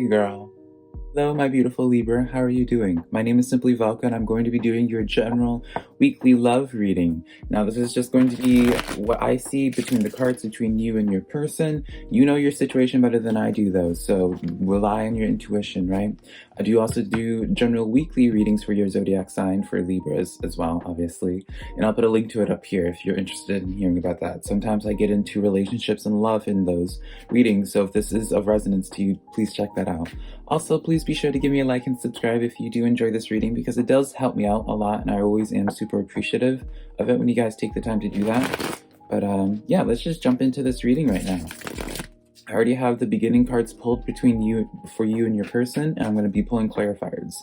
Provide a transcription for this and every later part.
Hey girl. Hello, my beautiful Libra. How are you doing? My name is SimplyVelca, and I'm going to be doing your general weekly love reading. Now, this is just going to be what I see between the cards between you and your person. You know your situation better than I do, though, so rely on your intuition, right? I do also do general weekly readings for your zodiac sign for Libras as well, obviously. And I'll put a link to it up here if you're interested in hearing about that. Sometimes I get into relationships and love in those readings, so if this is of resonance to you, please check that out. Also, please be sure to give me a like and subscribe if you do enjoy this reading, because it does help me out a lot, and I always am super appreciative of it when you guys take the time to do that. But yeah, let's just jump into this reading right now. I already have the beginning cards pulled for you and your person, and I'm going to be pulling clarifiers.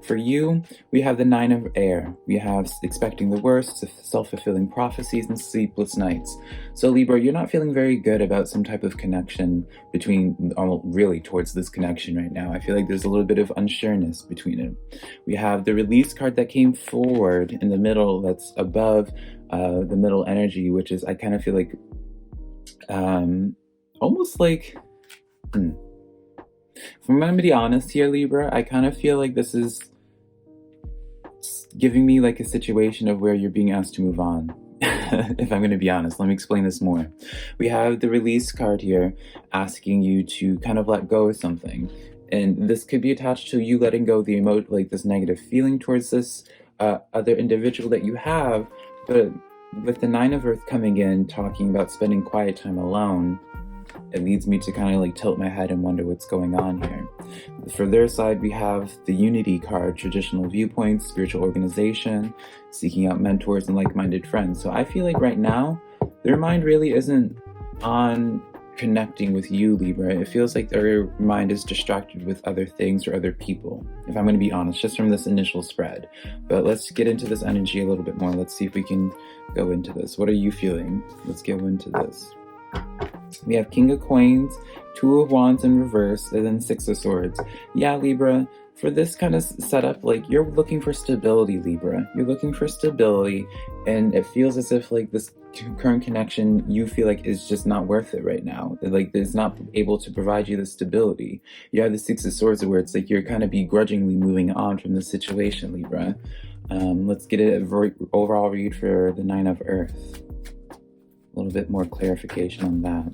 For you, we have the Nine of Air. We have expecting the worst, self-fulfilling prophecies, and sleepless nights. So Libra, you're not feeling very good about some type of connection really towards this connection right now. I feel like there's a little bit of unsureness between it. We have the Release card that came forward in the middle, that's above the middle energy, which is, I kind of feel like, almost like, if I'm going to be honest here, Libra, I kind of feel like this is giving me like a situation of where you're being asked to move on. If I'm going to be honest, let me explain this more. We have the Release card here asking you to kind of let go of something. And this could be attached to you letting go of the this negative feeling towards this other individual that you have. But with the Nine of Earth coming in, talking about spending quiet time alone, it leads me to kind of like tilt my head and wonder what's going on here. For their side, we have the Unity card, traditional viewpoints, spiritual organization, seeking out mentors and like-minded friends. So I feel like right now, their mind really isn't on connecting with you, Libra. It feels like their mind is distracted with other things or other people, if I'm going to be honest, just from this initial spread. But let's get into this energy a little bit more. Let's see if we can go into this. What are you feeling? Let's go into this. We have King of Coins, Two of Wands in reverse, and then Six of Swords. Yeah, Libra, for this kind of setup, like, you're looking for stability, Libra. You're looking for stability, and it feels as if like this current connection you feel like is just not worth it right now. Like, it's not able to provide you the stability. You have the Six of Swords where it's like you're kind of begrudgingly moving on from the situation, Libra. Let's get an overall read for the Nine of Earth. A little bit more clarification on that.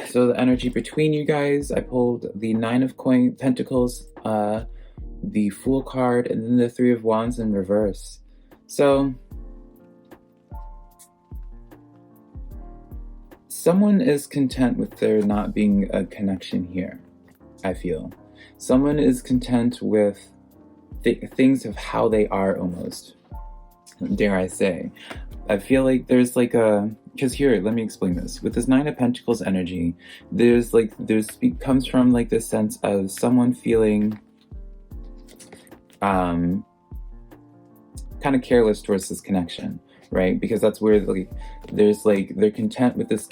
So the energy between you guys, I pulled the Nine of Pentacles, the Fool card, and then the Three of Wands in reverse. So someone is content with there not being a connection here, I feel. Someone is content with things of how they are, almost, dare I say. I feel like there's like because here, let me explain this. With this Nine of Pentacles energy, comes from like this sense of someone feeling kind of careless towards this connection, right? Because that's where they're content with this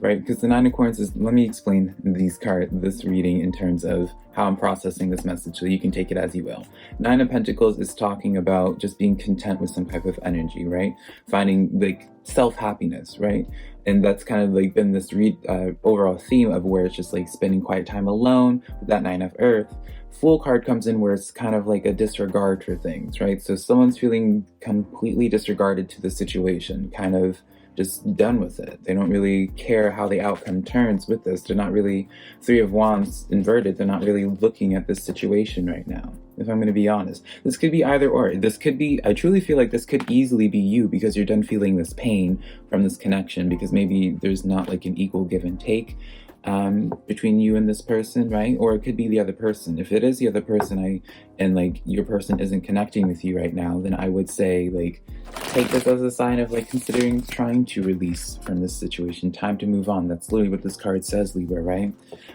right? Because the Nine of Coins is, let me explain this reading in terms of how I'm processing this message, so you can take it as you will. Nine of Pentacles is talking about just being content with some type of energy, right? Finding like self-happiness, right? And that's kind of like been this overall theme of where it's just like spending quiet time alone with that Nine of Earth. Fool card comes in where it's kind of like a disregard for things, right? So someone's feeling completely disregarded to the situation, kind of just done with it. They don't really care how the outcome turns with this. They're not really, Three of Wands inverted, they're not really looking at this situation right now, if I'm going to be honest. This could be either or. This could be, I truly feel like this could easily be you, because you're done feeling this pain from this connection, because maybe there's not like an equal give and take between you and this person, right? Or it could be the other person. If it is the other person, and like your person isn't connecting with you right now, then I would say like take this as a sign of like considering trying to release from this situation. Time to move on. That's literally what this card says, Libra, right?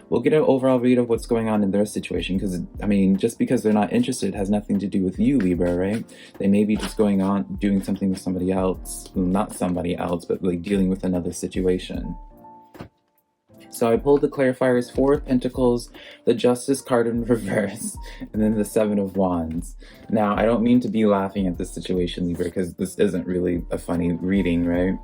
We'll get an overall read of what's going on in their situation, because I mean, just because they're not interested has nothing to do with you, Libra, right? They may be just going on doing something with somebody else, well, not somebody else, but like dealing with another situation. So I pulled the clarifiers, Four of Pentacles, the Justice card in reverse, and then the Seven of Wands. Now, I don't mean to be laughing at this situation, Libra, because this isn't really a funny reading, right?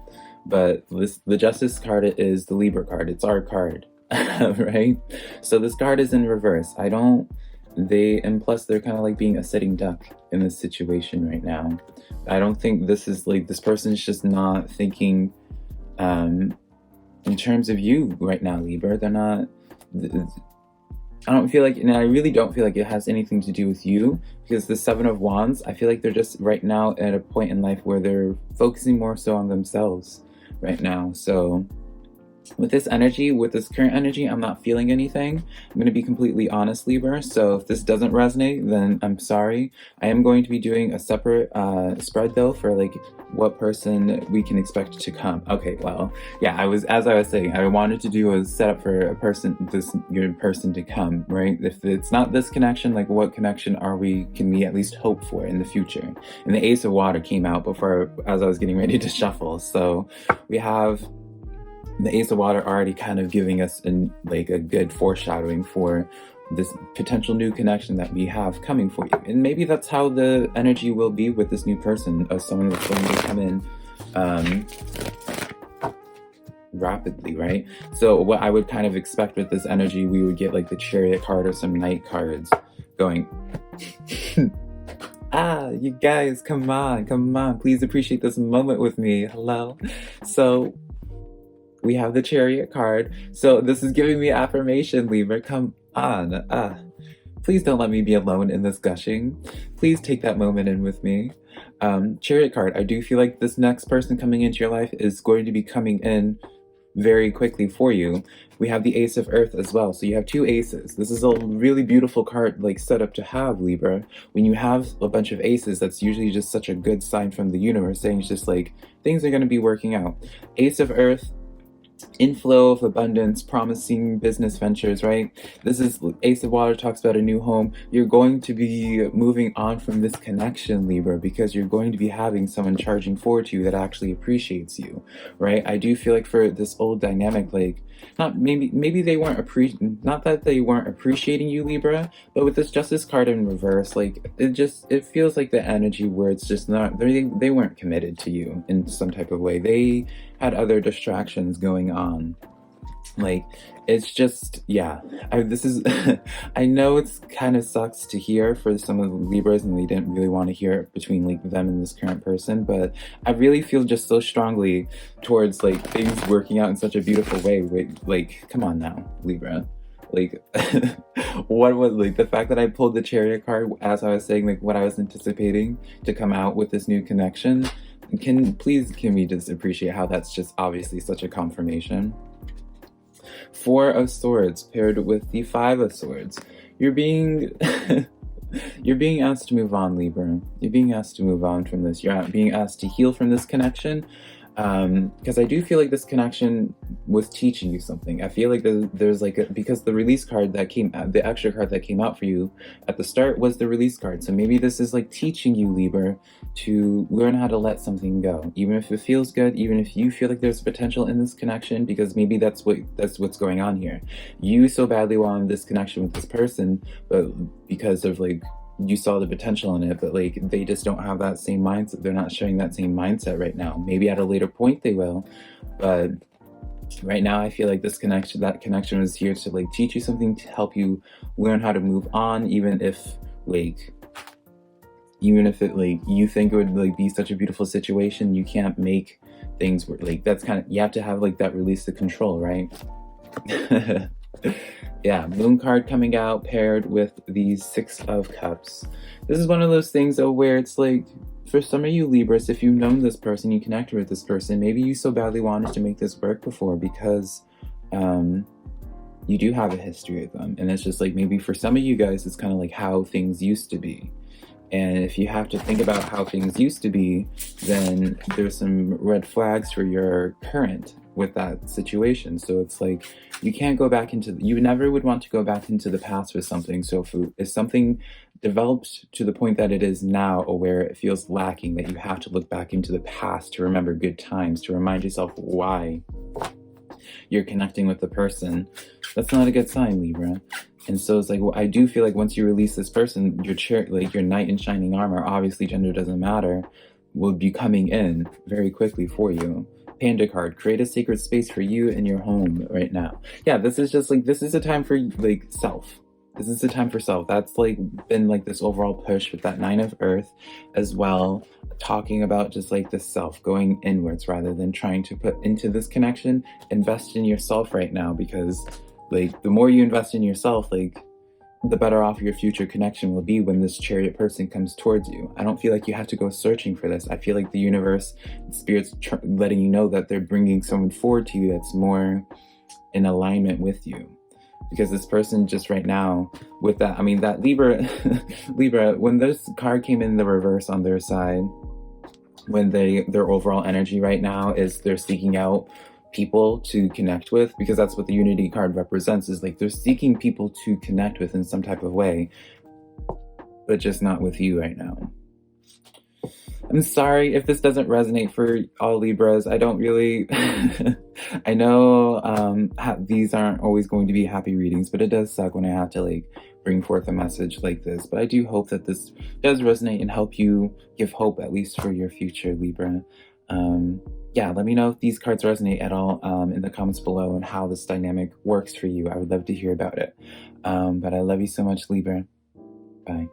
But the Justice card is the Libra card. It's our card, right? So this card is in reverse. And plus they're kind of like being a sitting duck in this situation right now. I don't think this is like, this person's just not thinking in terms of you right now, Libra. They're not, I don't feel like, and I really don't feel like it has anything to do with you, because the Seven of Wands, I feel like they're just right now at a point in life where they're focusing more so on themselves right now. So with this energy, with this current energy, I'm not feeling anything. I'm going to be completely honest, Libra. So if this doesn't resonate, then I'm sorry. I am going to be doing a separate spread though for like what person we can expect to come. Okay, well, yeah, as I was saying, I wanted to do a setup for a person, your person to come, right? If it's not this connection, like what connection can we at least hope for in the future? And the Ace of Water came out as I was getting ready to shuffle. So we have the Ace of Water already kind of giving us a good foreshadowing for this potential new connection that we have coming for you. And maybe that's how the energy will be with this new person, of someone that's going to come in rapidly, right? So what I would kind of expect with this energy, we would get like the Chariot card or some Knight cards going. You guys, come on. Please appreciate this moment with me. Hello. So we have the Chariot card. So this is giving me affirmation, Libra. Come on. Please don't let me be alone in this gushing. Please take that moment in with me. Chariot card. I do feel like this next person coming into your life is going to be coming in very quickly for you. We have the Ace of Earth as well. So you have two aces. This is a really beautiful card, like set up to have, Libra. When you have a bunch of aces, that's usually just such a good sign from the universe, saying it's just like things are going to be working out. Ace of Earth, inflow of abundance, promising business ventures, right? This is Ace of Water, talks about a new home. You're going to be moving on from this connection, Libra, because you're going to be having someone charging forward to you that actually appreciates you, right? I do feel like for this old dynamic, like maybe they weren't not that they weren't appreciating you, Libra, but with this Justice card in reverse, like it feels like the energy where it's just not, they weren't committed to you in some type of way. They had other distractions going on. Like, it's just, yeah, I know it's kind of sucks to hear for some of the Libras, and they didn't really want to hear it between like them and this current person, but I really feel just so strongly towards like things working out in such a beautiful way. Like, come on now, Libra. Like, what was like the fact that I pulled the Chariot card as I was saying like what I was anticipating to come out with this new connection? Can we just appreciate how that's just obviously such a confirmation? Four of Swords paired with the Five of Swords. You're being you're being asked to move on, Libra. You're being asked to move on from this. You're being asked to heal from this connection. Because I do feel like this connection was teaching you something. I feel like there's like because the release card that came out, the extra card that came out for you at the start was the release card. So maybe this is like teaching you, Libra, to learn how to let something go, even if it feels good, even if you feel like there's potential in this connection, because maybe that's what's going on here. You so badly wanted this connection with this person, but because of like you saw the potential in it, but like they just don't have that same mindset. They're not showing that same mindset right now. Maybe at a later point they will, but right now I feel like that connection was here to like teach you something, to help you learn how to move on, even if it like you think it would like be such a beautiful situation, you can't make things work. Like that's kind of, you have to have like that release the control, right? Yeah, Moon card coming out paired with the Six of Cups. This is one of those things though where it's like, for some of you Libras, if you've known this person, you connected with this person, maybe you so badly wanted to make this work before because you do have a history with them. And it's just like, maybe for some of you guys, it's kind of like how things used to be. And if you have to think about how things used to be, then there's some red flags for your current with that situation. So it's like, you can't go back you never would want to go back into the past with something. So if something developed to the point that it is now, or where it feels lacking, that you have to look back into the past to remember good times, to remind yourself why you're connecting with the person, that's not a good sign, Libra. And so it's like, well, I do feel like once you release this person, your knight in shining armor, obviously gender doesn't matter, will be coming in very quickly for you. Panda card, create a sacred space for you in your home right now. Yeah, this is just like, this is a time for like self. This is the time for self. That's like been like this overall push with that Nine of Earth as well, talking about just like the self, going inwards rather than trying to put into this connection. Invest in yourself right now, because like the more you invest in yourself, like the better off your future connection will be when this Chariot person comes towards you. I don't feel like you have to go searching for this. I feel like the universe, spirits letting you know that they're bringing someone forward to you that's more in alignment with you. Because this person just right now with that, I mean, that Libra, Libra, when this card came in the reverse on their side, when their overall energy right now is they're seeking out people to connect with, because that's what the Unity card represents, is like they're seeking people to connect with in some type of way, but just not with you right now. I'm sorry if this doesn't resonate for all Libras. I don't really, I know these aren't always going to be happy readings, but it does suck when I have to like bring forth a message like this. But I do hope that this does resonate and help you give hope, at least for your future, Libra. Yeah, let me know if these cards resonate at all in the comments below and how this dynamic works for you. I would love to hear about it. But I love you so much, Libra. Bye.